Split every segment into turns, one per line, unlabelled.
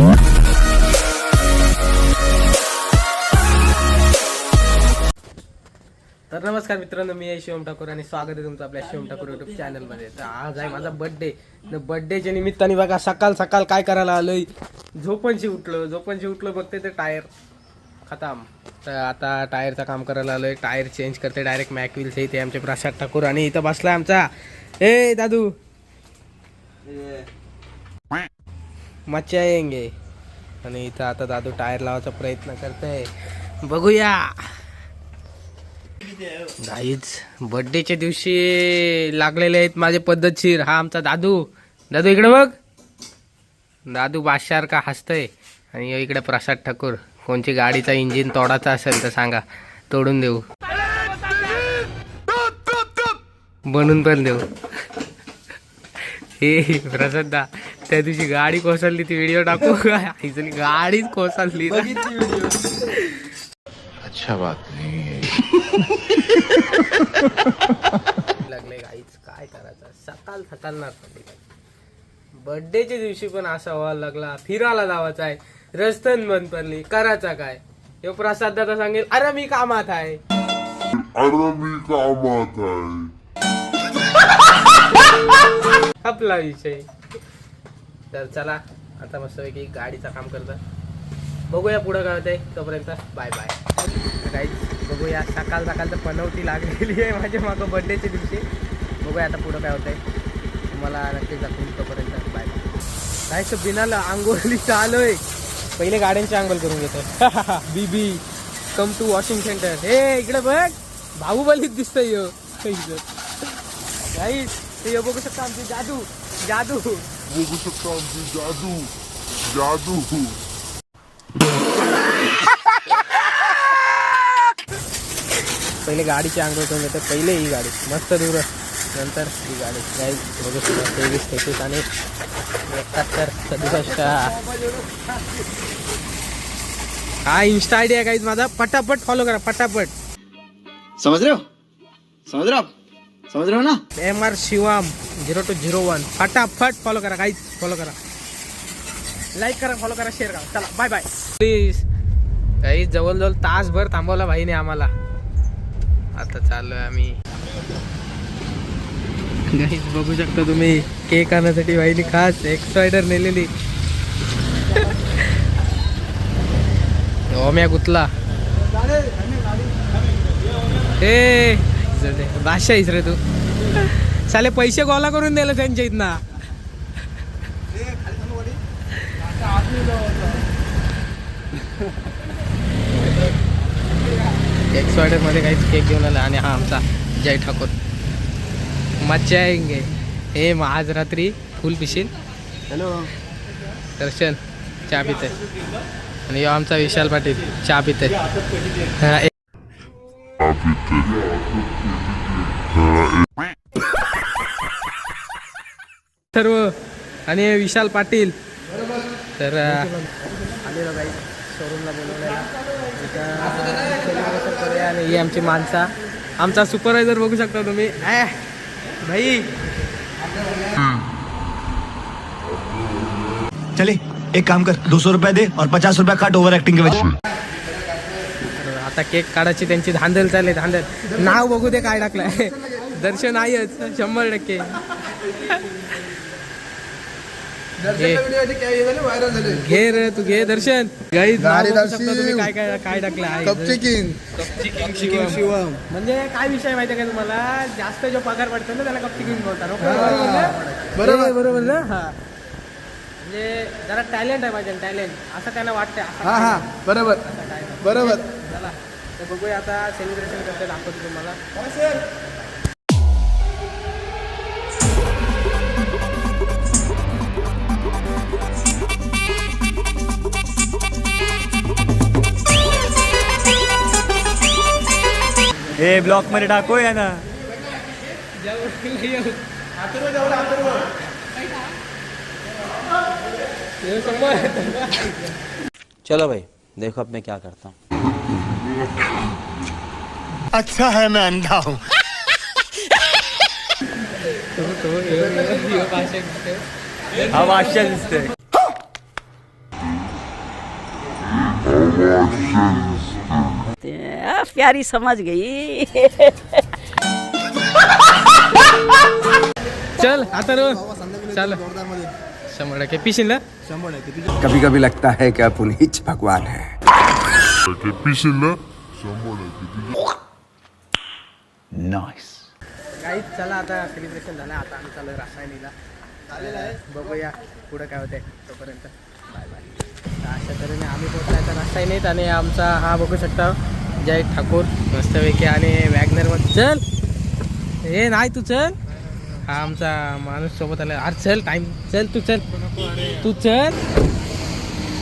तर नमस्कार मित्रांनो, मी शिवम ठाकूर आणि स्वागत आहे तुमचं आपल्या शिवम ठाकूर युट्यूब चॅनलमध्ये. तर आज आहे माझा बर्थडे. बर्थडेच्या निमित्ताने बघा सकाळ सकाळ काय करायला आलोय. झोपणशी उठलो बघते तर टायर खतम. तर आता टायरचं काम करायला आलोय. टायर चेंज करते डायरेक्ट मॅकविल्स. इथे आमचे प्रसाद ठाकूर आणि इथं बसलाय आमचा ए दादू मच्छा येंगे. आणि इथं आता दादू टायर लावायचा प्रयत्न करतोय. बघूया गाईज. बर्थडेच्या दिवशी लागलेले आहेत माझे पद्धतशीर. हा आमचा दादू. दादू इकडे बघ. दादू बादशाह का हसतय. आणि इकडे प्रसाद ठाकूर. कोणची गाडीचा इंजिन तोडाचा असेल तर सांगा, तोडून देऊ, बनवून पण देऊ. हे प्रसाद दा, त्या दिवशी गाडी कोसळली ती व्हिडिओ टाकू का? गाडीच कोसळली.
अच्छा बात नाही.
लागले गाईच, काय करायचं. सकाळ ना बर्थडेच्या दिवशी पण असा व्हायला लागला. फिरायला जावायचा आहे, रस्त्यान बंद पडली, करायचा काय. हे प्रसाद दादा सांगेल अरे मी कामात आहे. आपला विषय. तर चला आता मस्तपैकी गाडीचं काम करता. बघूया पुढं काय होतंय. तोपर्यंत बाय बाय गाईज. बघूया सकाळ तर पनवती लागलेली आहे माझ्या मागं बर्थडेच्या दिवशी. बघूया आता पुढं काय होतंय, तुम्हाला नक्की दाखवून. तोपर्यंत बाय बाय. काय बिनाला आंघोळी चालूय. पहिले गाड्यांची आंघोळ करून घेतो. बीबी कम टू वॉशिंग सेंटर. हे इकडे बघ, बाहुबलीत दिसतंय गाईज. ते बघू शकता आमची जादू
बघू शकता आमची जादू.
पहिले गाडीची आंघोळ करून घेते. पहिले ही गाडी मस्त दूर, नंतर ही गाडी. गाईज बघू शकता 23 आणि 71 हा इंस्टा आयडी आहे गाईज माझा. पटापट फॉलो करा, पटापट.
समझ रहे हो ना.
MR शिवम 0201 फटाफट फॉलो करा गाईज. फॉलो करा, लाईक करा, फॉलो करा, शेअर करा. चला बाय बाय. Please guys. जवळजवळ तासभर थांबवला भाईने आम्हाला. आता चाललोय आम्ही. गाईज बघू शकता तुम्ही, केक आणण्यासाठी भाईने खास एक्स्ट्रायडर नेलेली. ओम्या गुतला. ए बादशाह आहेस रे तू. साले पैसे गोळा करून दिले त्यांच्या इथना. एक्सवायडर मध्ये काहीच केक घेऊन आला. आणि हा आमचा जय ठाकूर. मच्छा येंगे. हे मग आज रात्री फुल पिशील.
हेलो
दर्शन चहा पिते. आणि आमचा विशाल पाटील चहा पिते. सर्व आणि विशाल पाटील. तर आलेलो गाईज शोरूमला बोलवलेला. आणि ही आमची माणसा. आमचा सुपरवायझर बघू शकता तुम्ही. भाई
चले एक काम कर, 200 रुपये दे और 50 रुपये काट ओव्हर ऍक्टिंग के वजह.
आता केक काढायची त्यांची धांदल चालले. नाव बघू दे काय टाकलंय. दर्शन आहेच 100%. घे रे तू, घे दर्शन. गाईज तुम्ही काय काय काय टाकलं आहे. म्हणजे काय विषय माहिती का तुम्हाला, जास्त जो पगार पडतो ना त्याला कपची किंग बोलतात. बरोबर ना. हा म्हणजे जरा टॅलेंट आहे माझ्या, टॅलेंट असं त्यांना वाटतंय.
बरोबर.
चला तर बघूया आता सेलिब्रेशन करते, दाखवतो तुम्हाला.
हे ब्लॉक मध्ये टाको या ना.
चलो भाई देखो अब मैं क्या करता हूँ.
अच्छा है मैं अंधा हूँ.
तो
हा वाश्या दिसते.
प्यारी समझ गई.
चल आता रोज चल 100% पिशील ना.
कभी कभी लगता है कि अपन हिच भगवान है.
पिशील ना
काही चला आता सेलिब्रेशन झालं. आता आम्ही चालू रासायनीला बघूया पुढं काय होते. तोपर्यंत बाय बाय. अशा तऱ्हेने आम्ही पोहोचला तर रासायनीत. आणि आमचा हा बघू शकता जय ठाकूर मस्तपैकी. आणि वॅगनरमध्ये चल हे नाही तू चल. हा आमचा माणूस सोबत आला. अरे चल टाईम चल तू चल तू चल.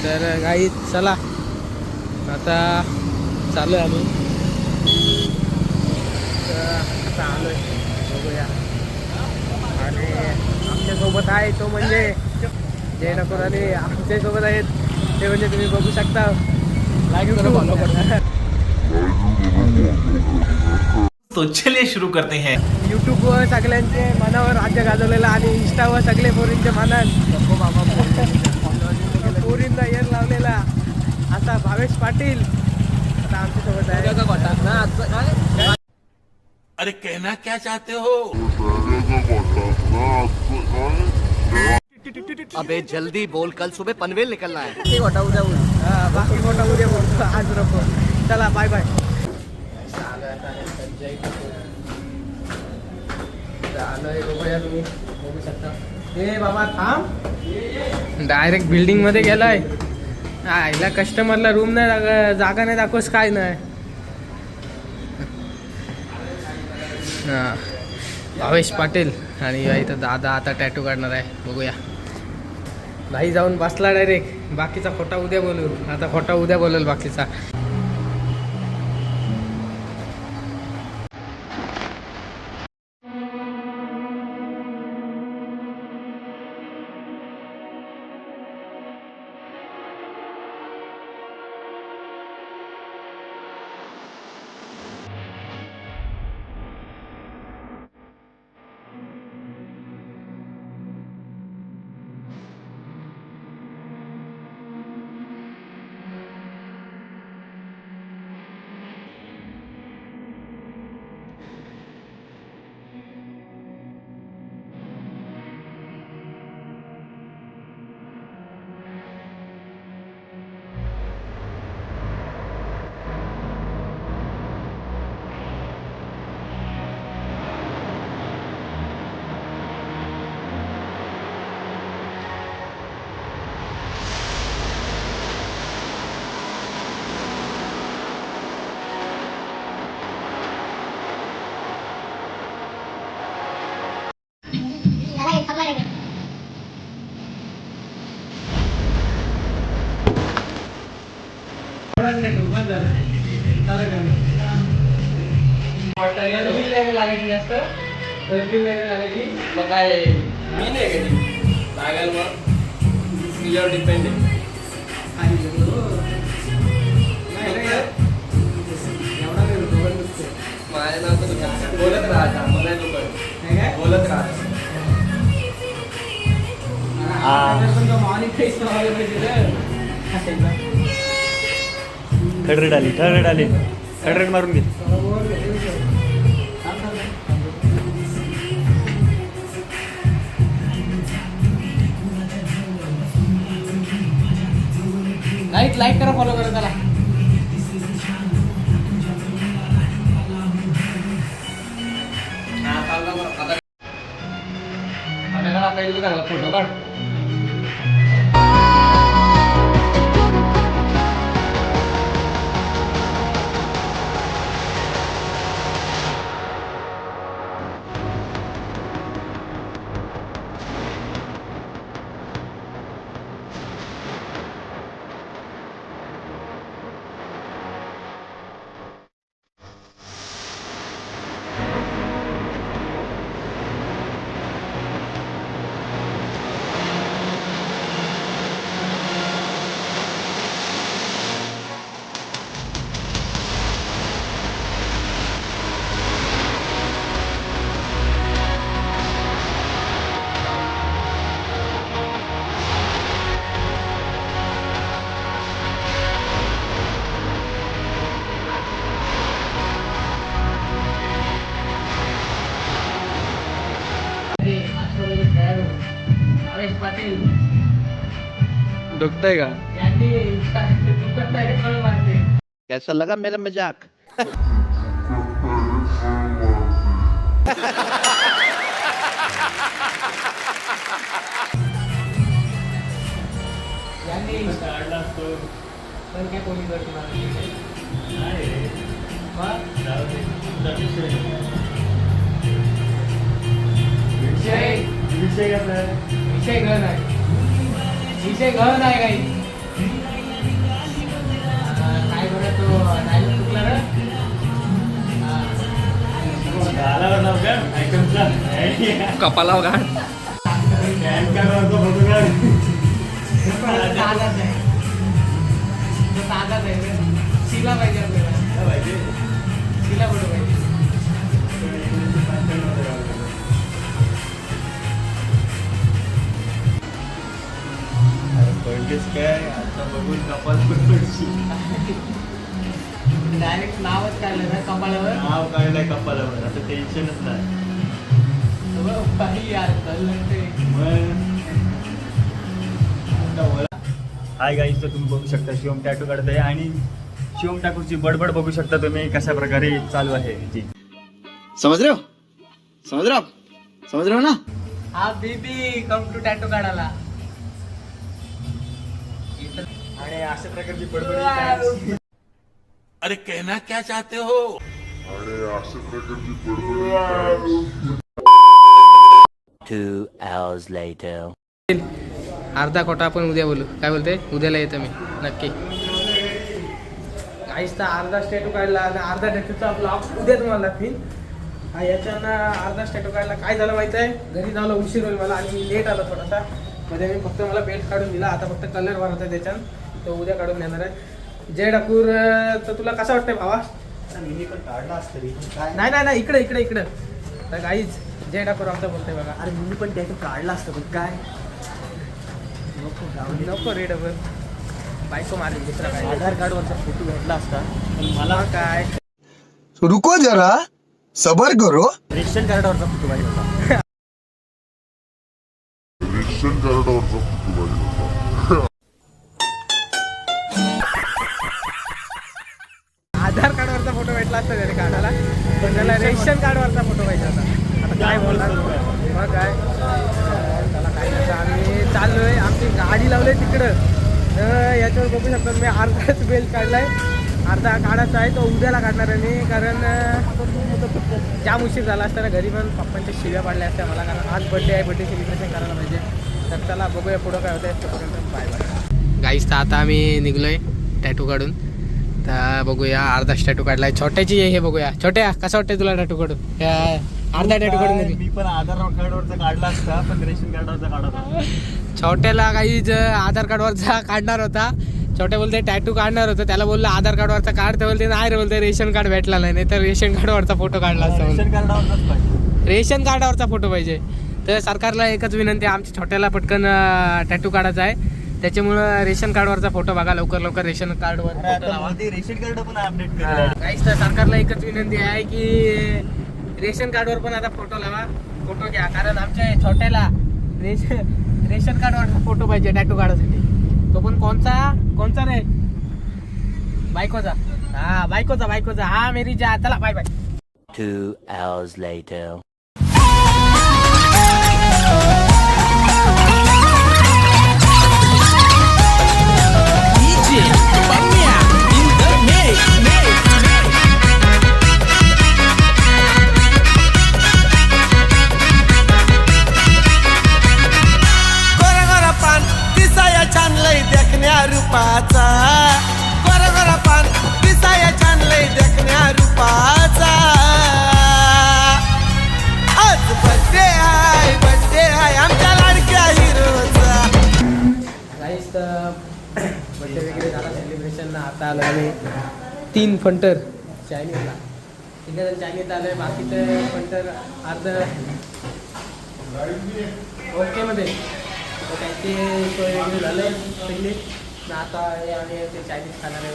तर काही चला आता चालू आहे आम्ही. तर आता आलो आहे बघूया. आणि आमच्यासोबत आहे तो म्हणजे जय ठाकूर. आणि आमच्यासोबत आहेत ते म्हणजे तुम्ही बघू शकता.
तो चलिए शुरू करते हैं.
यूट्यूबवर सगळ्यांचे मनावर राज्य गाजवलेलं. आणि इंस्टावर सगळे पोरींचे मनात पोरींना येर लावलेला असा भावेश पाटील आता आमच्यासोबत आहे.
अरे कहना क्या चाहते हो.
अबे जल्दी बोल, कल सुबह पनवेल निकलना है.
हा, बाकी मोठा उद्या बोलतो आज नको. चला बाय बाय. आलोय बघूया तुम्ही बघू शकता. हे बाबा थांब. डायरेक्ट बिल्डिंग मध्ये गेलाय. आईला कस्टमरला रूम नाही जागा नाही दाखवस काय नाही. हा भावेश पाटील. आणि इथं दादा आता टॅटू काढणार आहे. बघूया. भाई जाऊन बसला डायरेक्ट. बाकीचा खोटा उद्या बोलू. आता खोटा उद्या बोलेल बाकीचा. लागायची जास्त लागायची. मग काय मी नाही कधी लागायला मग तुझ्यावर डिपेंड आहे. माझ्या नाव तर बोलत राहता मला लोक बोलत राहता.
थर्ड आली थर्ड मारून घे.
लाईक करा फॉलो करा त्याला. फोटो काढ. पाटील
दुखतंय का?
यांनी दुकान direct कळ मारते.
कैसा लगा मेरा मजाक?
यांनी पण काय पोलीसवरती मारली विषय गहन आहे. विषय गहन आहे काही काय बरं तो डायलॉग चुकला रे.
कपाला का?
ताजाच आहे रे. शिला पाहिजे आपल्याला. शिला कुठं पाहिजे. डायरेक्ट नावच काढलं ना कपाळावर.
नाव काढलंय कपालावर, आता टेन्शनच नाही.
बाई यार लागते.
हाय गाईज, तर तुम्ही बघू शकता शिवम टॅटू काढत आहे आणि शिवम ठाकूरची बडबड बघू शकता तुम्ही कशा प्रकारे चालू आहे जी.
समझ रहे हो? समझ रहे हो आप? समझ रहे हो ना?
हा बेबी कम टू टॅटू काढायला.
आणि अशा प्रकारची बडबड
अरे अशा प्रकारची बडबड
2 hours later.
अर्धा कोटा आपण उद्या बोलू. काय बोलते? उद्याला येतो मी नक्की. काहीच तर अर्धा स्टॅटू काढला आणि अर्धा टॅटूचा ब्लॉग उद्या तुम्हाला दाखवीन. याच्यानं अर्धा स्टॅटू काढला. काय झालं माहिती आहे, घरी जायला उशीर होईल मला आणि मी लेट आलो थोडासा. मध्ये मी फक्त मला बेल्ट काढून दिला. आता फक्त कलर भरत आहे त्याच्यानं, तो उद्या काढून देणार आहे. जय ठाकूर, तर तुला कसं वाटतंय भावा?
मी पण काढला असतं रे.
नाही नाही नाही, इकडे इकडे इकडे. तर काहीच जय ठाकूर आमचं बोलतोय बघा.
अरे मी पण टॅटू काढला असतं पण काय
नको रे डबल बायको मारेल दुसरा काय.
आधार कार्डवरचा फोटो भेटला असता पण मला
काय
रुको जरा सबर करो.
रेशन कार्डावरचा फोटो पाहिजे होता.
रेशन कार्डावरचा फोटो पाहिजे होता.
आधार कार्डवरचा फोटो भेटला असता त्याने काढायला, पण त्याला रेशन कार्डवरचा फोटो पाहिजे होता. आता काय बोलणार मग काय. त्याला काय नसतं. आम्ही चाललोय, आमची गाडी लावली तिकडं. तर याच्यावर बघू शकतो मी अर्धाच बेल्ट काढलाय. अर्धा काढायचा आहे तो उद्याला काढणार आहे मी, कारण जाम उशीर झाला असताना घरी पण पप्पांच्या शिव्या पाडल्या असत्या मला, कारण आज बड्डे आहे, बड्डे सेलिब्रेशन करायला पाहिजे. तर चला बघूया पुढं काय होतं. तोपर्यंत बाय बाय गाईस. तर आता आम्ही निघलोय टॅटू काढून. तर बघूया अर्धा टॅटू काढलाय. छोट्याची हे बघूया. छोट्या कसं वाटतंय तुला टॅटू काढून? अर्धा टॅटू काढून दिली.
मी पण आधार कार्डवरचा काढला असता पण रेशन कार्डवरचा काढत होता.
छोट्याला काही आधार कार्डवरचा काढणार होता. छोट्या बोलते टॅटू काढणार होतं, त्याला बोललं आधार कार्डवरचा काढ. तर बोलते नाही रे, बोलते रेशन कार्ड भेटला नाही, तर रेशन कार्डवरचा फोटो काढला असता.
रेशन कार्डावरचाच पाहिजे.
रेशन कार्डावरचा फोटो पाहिजे. तर सरकारला एकच विनंती आहे, आमच्या छोट्याला पटकन टॅटू काढायचा आहे. त्याच्यामुळं रेशन कार्डवरचा फोटो बघा लवकर लवकर. रेशन कार्डवर फोटो लावा.
रेशन कार्ड पण अपडेट केलेलं आहे.
काहीच तर सरकारला एकच विनंती आहे की रेशन कार्डवर पण आता फोटो लावा, फोटो घ्या. कारण आमच्या छोट्याला रेशन कार्डवर फोटो पाहिजे टॅटू काढायसाठी. तो पण कोणचा रे? बायकोचा. हा बायकोचा. हा मेरी जा. चला बाय बाय.
2 hours later.
रूपाचा गोरा गोरा पान दिसाया छान लय देखण्या रूपाचा. आज बड्डे आहे आमच्या लाडक्या हिरोचा.
काहीच तर बड्डे वगैरे झाला सेलिब्रेशन. आता आलो आम्ही 3 फंटर चायनीजला. 3 जण चायनीज आलोय, बाकीचं फंटर अर्ध ओके मध्ये. त्यांची सोय वगैरे झालं सगळी. आता आम्ही ते चायनीज खाणार आहे.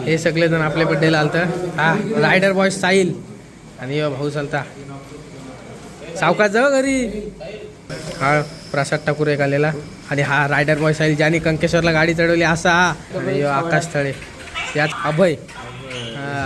हे सगळेजण आपल्या बड्डेला आलतं. हा रायडर बॉय साहिल आणि भाऊ चालता. सावकाश जाऊ घरी. हा प्रसाद ठाकूर एक आलेला आणि हा रायडर बॉय साहिल ज्याने कंकेश्वरला गाडी चढवली असा हा. आणि यो आकाश तळे यात अभय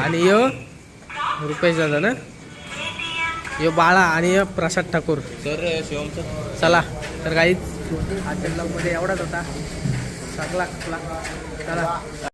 आणि यो रुपेश दादा ना, यो बाळा आणि यो प्रसाद ठाकूर. चला तर काही आजच्या ब्लॉगमध्ये एवढाच होता. सगळा चला.